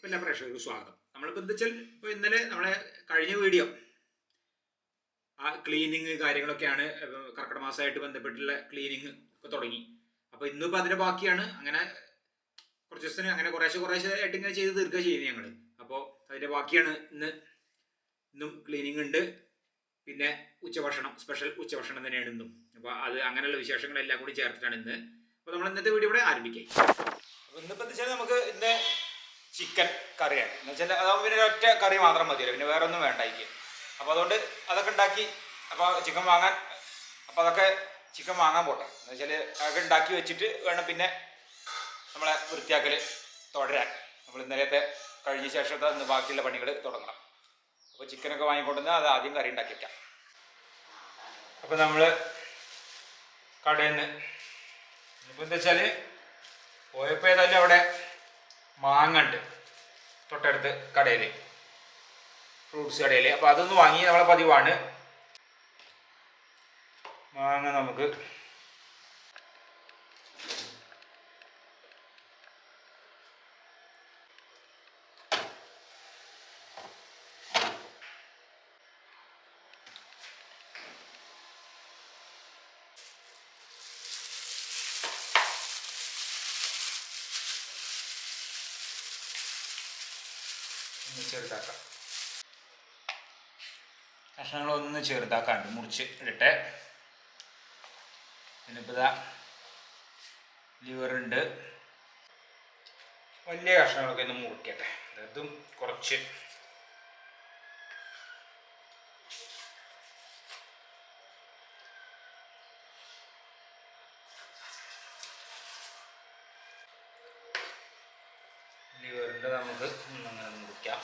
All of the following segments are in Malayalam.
എല്ലാ പ്രേക്ഷകർക്കും സ്വാഗതം. നമ്മളിപ്പോൾ എന്താ വെച്ചാൽ ഇപ്പോൾ ഇന്നലെ നമ്മളെ കഴിഞ്ഞ വീഡിയോ ആ ക്ലീനിങ് കാര്യങ്ങളൊക്കെയാണ്. കർക്കിടക മാസമായിട്ട് ബന്ധപ്പെട്ടുള്ള ക്ലീനിങ് ഒക്കെ തുടങ്ങി. അപ്പോൾ ഇന്നിപ്പോൾ അതിൻ്റെ ബാക്കിയാണ്. അങ്ങനെ കുറച്ച് ദിവസത്തിന് അങ്ങനെ കുറേശ്ശെ ആയിട്ട് ഇങ്ങനെ ചെയ്ത് തീർക്കുക ചെയ്യുന്നത് ഞങ്ങൾ. അപ്പോൾ അതിൻ്റെ ബാക്കിയാണ് ഇന്നും ക്ലീനിങ് ഉണ്ട്. പിന്നെ ഉച്ചഭക്ഷണം, സ്പെഷ്യൽ ഉച്ചഭക്ഷണം തന്നെയാണ് ഇന്നും. അപ്പോൾ അത് അങ്ങനെയുള്ള വിശേഷങ്ങളെല്ലാം കൂടി ചേർത്തിട്ടാണ് ഇന്ന്. അപ്പോൾ നമ്മൾ ഇന്നത്തെ വീഡിയോ ഇവിടെ ആരംഭിക്കാം. അപ്പോൾ ഇന്നിപ്പോൾ എന്താ വെച്ചാൽ നമുക്ക് ഇന്ന് ചിക്കൻ കറിയാണ്. എന്ന് വെച്ചാൽ അതാകുമ്പോൾ പിന്നെ ഒറ്റ കറി മാത്രം മതിയല്ലോ, പിന്നെ വേറെ ഒന്നും വേണ്ട എനിക്ക്. അപ്പോൾ അതുകൊണ്ട് അതൊക്കെ ഉണ്ടാക്കി ചിക്കൻ വാങ്ങാൻ പോട്ടെ. എന്ന് വെച്ചാൽ അതൊക്കെ ഉണ്ടാക്കി വെച്ചിട്ട് വേണം പിന്നെ നമ്മളെ വൃത്തിയാക്കൽ തുടരാൻ. നമ്മൾ ഇന്നലത്തെ കഴിഞ്ഞ ശേഷത്തെ ഇന്ന് ബാക്കിയുള്ള പണികൾ തുടങ്ങണം. അപ്പോൾ ചിക്കനൊക്കെ വാങ്ങിക്കൊണ്ടുവന്ന് അത് ആദ്യം കറി ഉണ്ടാക്കി വയ്ക്കാം. അപ്പോൾ നമ്മൾ കടയിൽ നിന്ന് ഇപ്പോൾ എന്താ വെച്ചാൽ പോയപ്പോൾ ഏതായാലും അവിടെ മാങ്ങ ഉണ്ട് തൊട്ടടുത്ത് കടയിൽ, ഫ്രൂട്ട്സ് കടയിൽ. അപ്പോൾ അതൊന്ന് വാങ്ങി നമ്മളെ പതിവാണ്. മാങ്ങ നമുക്ക് ചെറുതാക്കാം. കഷ്ണങ്ങളൊന്ന് ചെറുതാക്കാണ്ട് മുറിച്ച് ഇടട്ടെ. പിന്നെ ഇപ്പോൾ ഇതാ ലിവറുണ്ട്. വലിയ കഷ്ണങ്ങളൊക്കെ ഒന്ന് മുറിക്കട്ടെ. അതും കുറച്ച് ലിവറിൻ്റെ നമുക്ക് അങ്ങനെ മുറിക്കാം.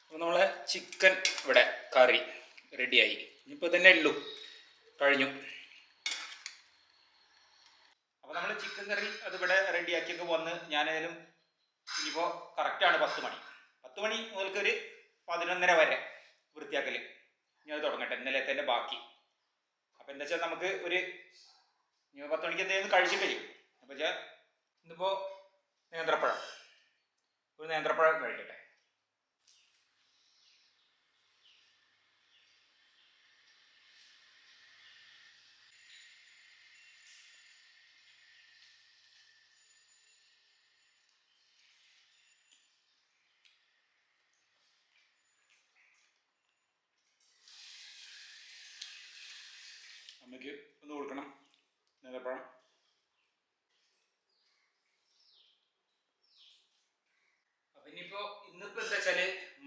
അപ്പോൾ നമ്മളെ ചിക്കൻ ഇവിടെ കറി റെഡിയായി. ഇനിയിപ്പോൾ തന്നെ ഉള്ളൂ, കഴിഞ്ഞു. അപ്പോൾ നമ്മൾ ചിക്കൻ കറി അതിവിടെ റെഡിയാക്കിയൊക്കെ വന്ന് ഞാനേതായാലും ഇനിയിപ്പോൾ കറക്റ്റാണ് 10 മണി മുതൽക്കൊരു 11:30 വരെ വൃത്തിയാക്കൽ ഇനി അത് തുടങ്ങട്ടെ, ഇന്നലത്തെ ബാക്കി. അപ്പോൾ എന്താ വെച്ചാൽ നമുക്ക് ഒരു 10 മണിക്ക് എന്തെങ്കിലും കഴിച്ചിട്ട് ചെയ്യും. അപ്പോൾ വെച്ചാൽ ഇന്നിപ്പോൾ നേന്ത്രപ്പഴം, ഒരു നേന്ത്രപ്പഴം കഴിക്കട്ടെ. അമ്മയ്ക്ക് ഒന്ന് കൊടുക്കണം നേന്ത്രപ്പഴം. അപ്പം ഇനിയിപ്പോൾ ഇന്നിപ്പോൾ എന്താ വെച്ചാൽ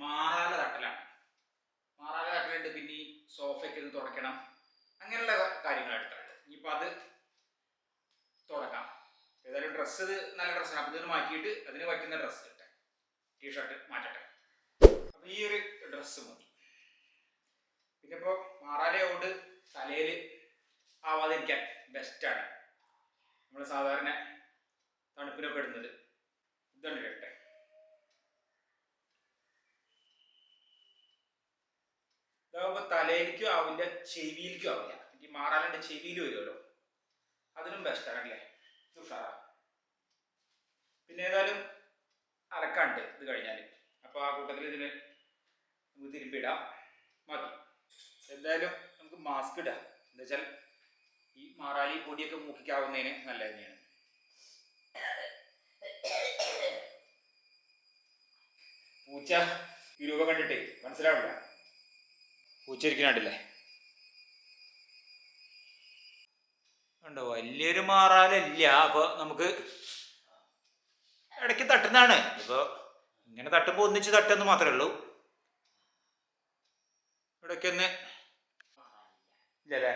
മാറാല തട്ടലാണ്. മാറാല തട്ടലുണ്ട്, പിന്നെ ഈ സോഫയ്ക്ക് ഇത് തുടയ്ക്കണം, അങ്ങനെയുള്ള കാര്യങ്ങൾ എടുക്കാറുണ്ട്. ഇനിയിപ്പോൾ അത് തുടക്കാം. ഏതായാലും ഡ്രസ്സ് ഇത് നല്ല ഡ്രസ്സാണ്, അപ്പോൾ ഇതിന് മാറ്റിയിട്ട് അതിന് പറ്റുന്ന ഡ്രസ്സ് ഇട്ടെ, ടീഷർട്ട് മാറ്റട്ടെ. അപ്പോൾ ഈ ഒരു ഡ്രസ്സ് മതി. പിന്നെ ഇപ്പോൾ മാറാലയോട് തലയിൽ ആവാതിരിക്കാൻ ബെസ്റ്റാണ് നമ്മൾ സാധാരണ തണുപ്പിനൊക്കെ ഇടുന്നത്. ഇതാണ് ഇടട്ടെ. ഇതാകുമ്പോൾ തലയിലേക്കും ആവില്ല, ചെവിയിലേക്കും ആവില്ല. ഈ മാറാലിൻ്റെ ചെവിയിൽ വരുമല്ലോ, അതിനും ബെസ്റ്റാണ് അല്ലേ, ഇത് ഉഷാറാണ്. പിന്നെ ഏതായാലും അലക്കാണ്ട് ഇത് കഴിഞ്ഞാൽ, അപ്പോൾ ആ കൂട്ടത്തിൽ ഇതിന് നമുക്ക് തിരുമ്പിടാം, മതി. എന്തായാലും നമുക്ക് മാസ്ക് ഇടാം, എന്താ വെച്ചാൽ ഈ മാറാലി പൊടിയൊക്കെ മൂക്കിക്കാവുന്നതിന് നല്ല തന്നെയാണ്. പൂച്ച ഈ രൂപം കണ്ടിട്ടേ മനസ്സിലാവില്ല, പൂച്ച ഇരിക്കുന്നുണ്ടല്ലേ. ഉണ്ടോ, വലിയൊരു മാറാലില്ല. അപ്പോൾ നമുക്ക് ഇടയ്ക്ക് തട്ടുന്നതാണ്. ഇപ്പോൾ ഇങ്ങനെ തട്ടുമ്പോൾ ഒന്നിച്ച് തട്ടെന്ന് മാത്രമേ ഉള്ളൂ. ഇടയ്ക്കൊന്ന് ഇല്ലല്ലേ.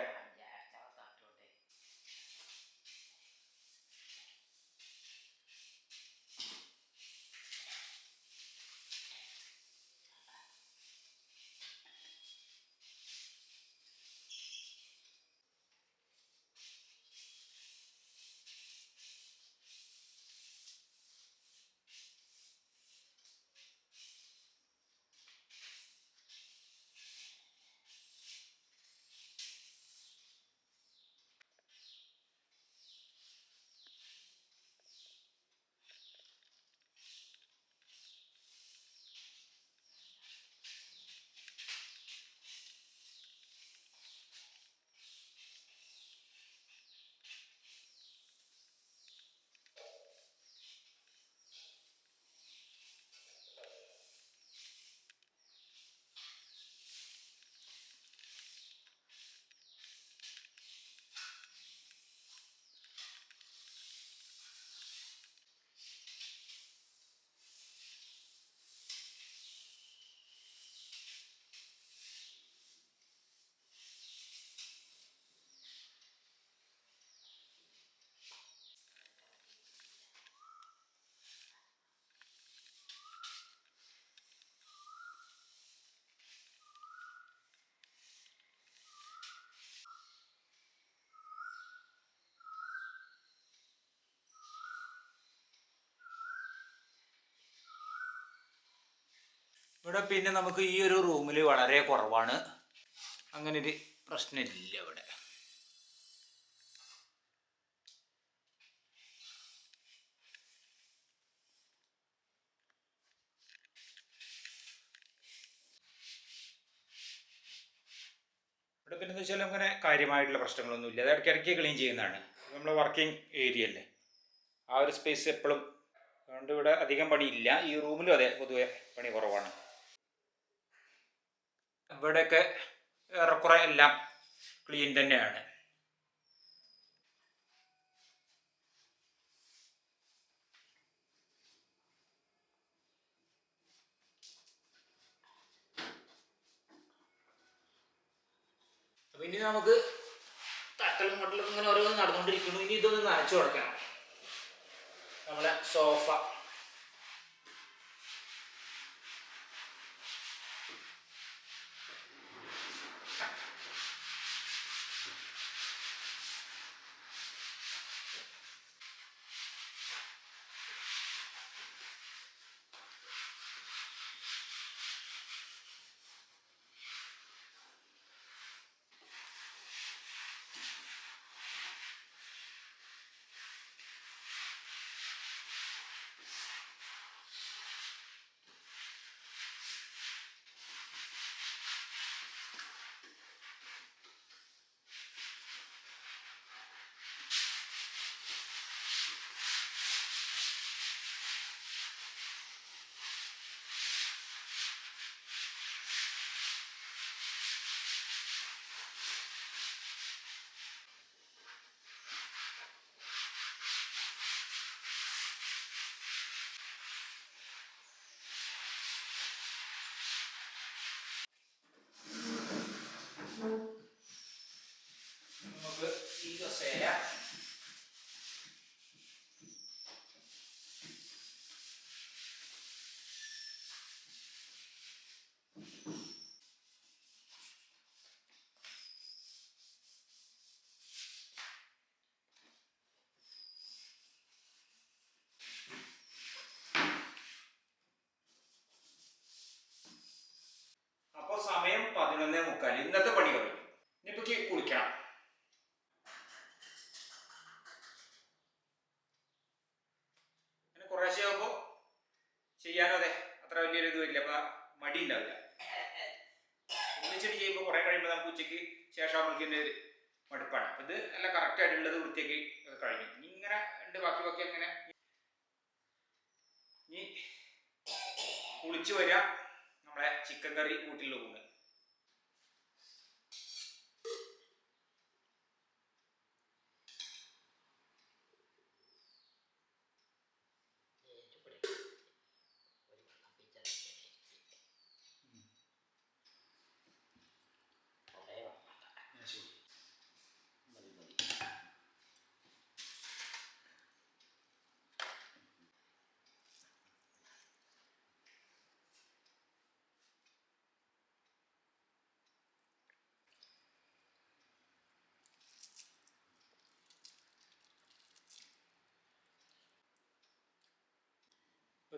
ഇവിടെ പിന്നെ നമുക്ക് ഈ ഒരു റൂമിൽ വളരെ കുറവാണ്, അങ്ങനെ ഒരു പ്രശ്നമില്ല ഇവിടെ. ഇവിടെ പിന്നെ എന്താ വെച്ചാൽ അങ്ങനെ കാര്യമായിട്ടുള്ള പ്രശ്നങ്ങളൊന്നുമില്ല. അത് ഇടയ്ക്കിടയ്ക്ക് ക്ലീൻ ചെയ്യുന്നതാണ്. നമ്മൾ വർക്കിംഗ് ഏരിയ അല്ലേ, ആ ഒരു സ്പേസ് എപ്പോഴും, അതുകൊണ്ട് ഇവിടെ അധികം പണിയില്ല. ഈ റൂമിലും അതെ, പൊതുവെ പണി കുറവാണ്. ഇവിടെയൊക്കെ ഏറെക്കുറെ എല്ലാം ക്ലീൻ തന്നെയാണ്. അപ്പം ഇനി നമുക്ക് തട്ടലും മട്ടലും ഇങ്ങനെ ഓരോന്ന് നടന്നുകൊണ്ടിരിക്കുന്നു. ഇനി ഇതൊന്ന് നനച്ചു കൊടുക്കണം, നമ്മളെ സോഫ. 11:45. ഇന്നത്തെ പണി കഴിഞ്ഞു. ഇനിയിപ്പോ കുളിക്കണം. അങ്ങനെ കുറേശ്ശെ ആകുമ്പോ ചെയ്യാനോ അതെ അത്ര വലിയൊരു ഇത് വരില്ല. അപ്പൊ മടി ഉണ്ടാവില്ല. ഒന്നിച്ചിട്ട് ചെയ്യുമ്പോൾ കുറെ കഴിയുമ്പോൾ നമുക്ക് ഉച്ചയ്ക്ക് ശേഷം ആകുമ്പോഴേക്കും ഒരു മടുപ്പാണ്. ഇത് നല്ല കറക്റ്റ് ആയിട്ടുള്ളത് വൃത്തിയാക്കി കഴിഞ്ഞു. ഇങ്ങനെ ഉണ്ട് ബാക്കി അങ്ങനെ. ഇനി കുളിച്ച് വരിക, നമ്മളെ ചിക്കൻ കറി കൂട്ടിൽ ഊണ്.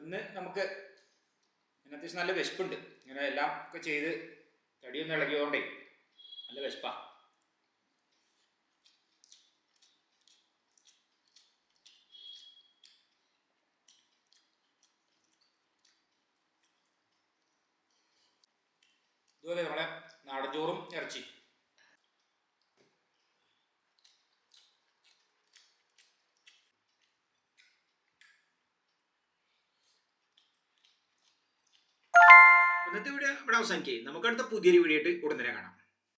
ഇന്ന് നമുക്ക് അത്യാവശ്യം നല്ല വിശപ്പുണ്ട്. ഇങ്ങനെ എല്ലാം ഒക്കെ ചെയ്ത് തടിയൊന്നും ഇളകിയതുകൊണ്ടേ നല്ല വിശപ്പാ. ഇതുപോലെ നമ്മളെ നാടൻ ചോറും ഇറച്ചി. ഇന്നത്തെ വീഡിയോ ഇവിടെ അവസാനിക്കുകയും നമുക്ക് അടുത്ത പുതിയൊരു വീഡിയോ ആയിട്ട് ഉടൻ തന്നെ കാണാം.